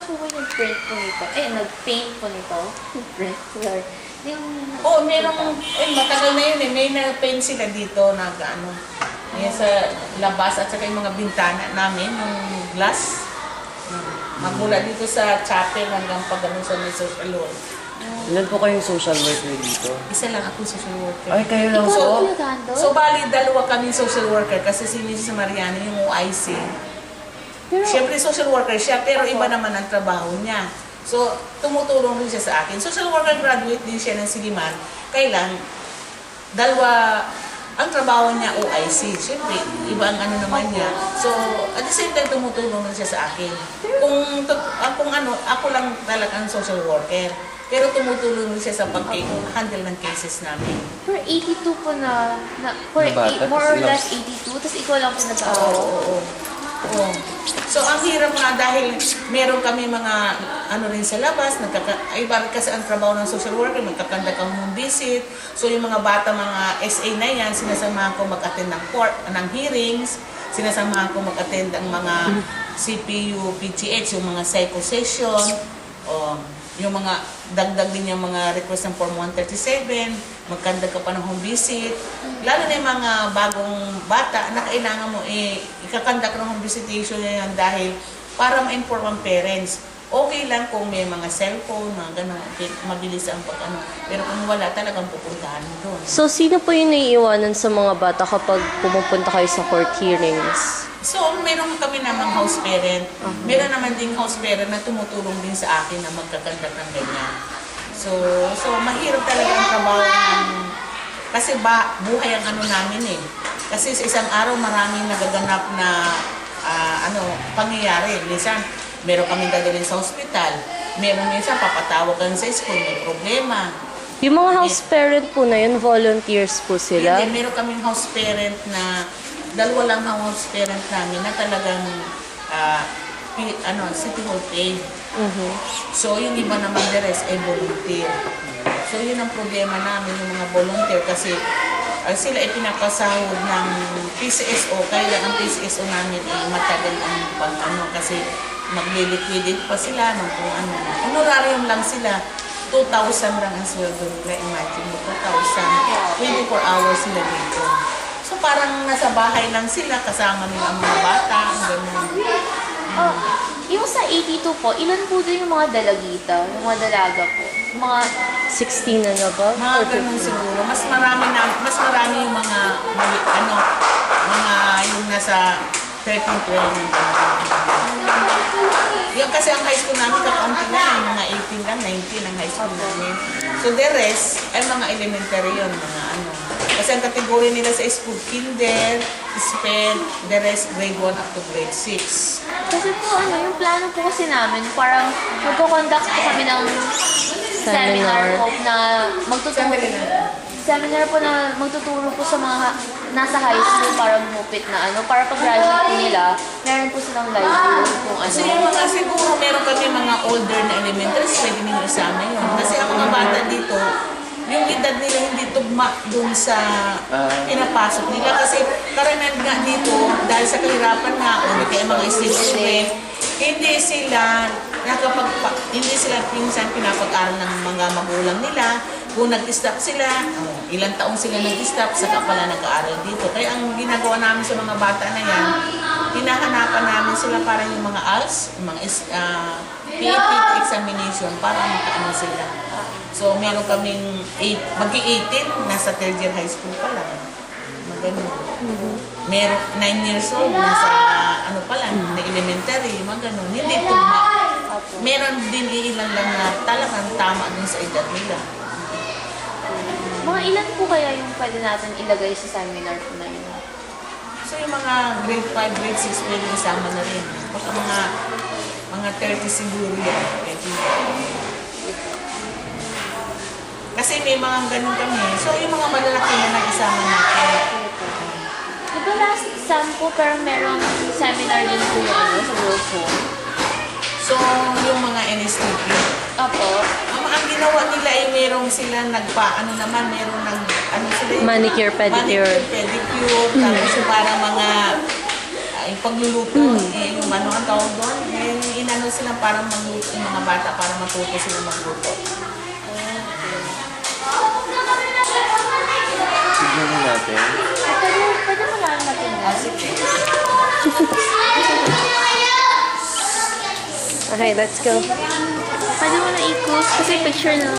po ba nag-print po nito? Nag-paint po nito? Print, sorry. Oo, merong, matagal na yun eh. May na-paint sila dito na ano. Yan sa labas at saka yung mga bintana namin, yung glass. Magmula dito sa chapel hanggang pag ganun sa may social work. Ilan po kayong social worker dito? Isa lang ako social worker. Ay, kayo lang Ikaw po? lang nag-handle? So, bali, dalawa kaming social worker kasi si Mrs. Mariano yung OIC. Pero, Siyempre, social worker siya, pero iba naman ang trabaho niya. So, tumutulong rin siya sa akin. Social worker graduate din siya ng Siliman. Kailan, dalawa, ang trabaho niya OIC. Siyempre, iba ang ano naman niya. So, at the same time, tumutulong rin siya sa akin. Kung ano, ako lang talagang social worker. Pero tumutulong rin siya sa pag-handle ng cases namin. for 82 po more or less 82, tapos ikaw lang po nag-aaral. Oo. So, ang hirap nga dahil meron kami mga ano rin sa labas, bakit kasi ang trabaho ng social worker, magkakanda kang home visit. So, yung mga bata, mga SA na yan, sinasamahan ko mag-attend ng court, ng hearings, sinasamahan ko mag-attend ng mga CPU, PGH, yung mga psycho session, yung mga dagdag din yung mga request ng Form 137, magkanda ka pa ng home visit. Lalo na yung mga bagong bata na kailangan mo ikakanda ka ng home visitation na yan dahil para ma-inform ang parents. Okay lang kung may mga cellphone, mga gano'n, mabilis ang pag-ano. Pero kung wala, talagang pupuntahan mo doon. So, sino po yung naiiwanan sa mga bata kapag pumupunta kayo sa court hearings? So, meron kami namang house parent. Meron naman ding house parent na tumutulong din sa akin na magkakandak ng ganyan. So mahirap talaga ang trabaho kasi buhay ang ano namin eh. Kasi sa isang araw maraming nagaganap na pangyayari. Minsan, meron kami dadalhin sa hospital. Meron minsan papatawagan sa school, may problema. Yung mga house parent po na yun, volunteers po sila? Hindi, meron kaming house parent na dalawa lang ang house parent namin na talagang city hall paid. So, yung iba naman the rest ay volunteer. So, yun ang problema namin, yung mga volunteer kasi sila ay pinapasahod ng PCSO, kaya lang ang PCSO namin ay matagal ang pag-ano kasi magliliquidate pa sila ng kung ano. Honorarium lang sila, 2,000 lang ang sweldo nila. Imagine mo, 2,000. 24 hours sila dito. So parang nasa bahay lang sila, kasama nila ang mga bata, gano'n. Yung sa 82 po, ilan po din yung mga dalagita, yung mga dalaga po? Mga 16 na na ba? Mga ganun siguro. Mas marami yung mga yung nasa 13, 12. Yan kasi ang high school namin kakaunti na, mga 18 lang, 19 ang high school namin. So the rest ay mga elementary yun, mga ano. Kasi ang kategory nila sa school, kinder, sped, the rest grade 1 up to grade 6. Kasi po yung plano po kasi namin, parang magko-conduct po kami ng seminar po na magtuturo. Seminar po na magtuturo po sa mga nasa high school para gumupit na para pag-graduate po nila, meron po silang library kung ano. Kasi yung mga siguro meron kami mga older na elementary, pwede nyo isama yun. Kasi ang mga bata dito, yung edad nila hindi tugma dun sa pinapasok nila. Kasi karamihan nga dito, dahil sa kahirapan nga, o kaya mga student, hindi sila pinsan pinapag-aral ng mga magulang nila. Kung nag-stop sila, ilang taong sila nag-stop, saka pala nag-aaral dito. Kaya ang ginagawa namin sa mga bata na yan, hinahanapan namin sila para yung mga ALS, yung mga PAP examination, para makaano sila. So, meron kaming mag-18, nasa third year high school pa lang. Magano. Meron 9 years old, nasa pa lang, na elementary, magano. Hindi tugma. Meron din ilan lang na talagang tama dun sa edad nila. Mga ilan po kaya yung pwede natin ilagay sa seminar po na yun? So yung mga grade 5, grade 6 pwede isama na rin. Baka mga 30 siguro yan. Pwede. Kasi may mga ganun kami. So yung mga malalaki na nag-isama natin. Diba last exam po, pero merong seminar din po yung sa World Home? So yung mga NSTP. Opo. Ang ginawa nila ay merong sila Manicure, pedicure. Pedicure, tapos para mga yung pagluluto, yung ang tawag doon, yung inano ano silang parang magluto yung mga bata para matuto sila magluto. Tignan natin. Pwede mo lang matingnan. Sige. Okay, let's go. Pwede mo na i-close kasi picture na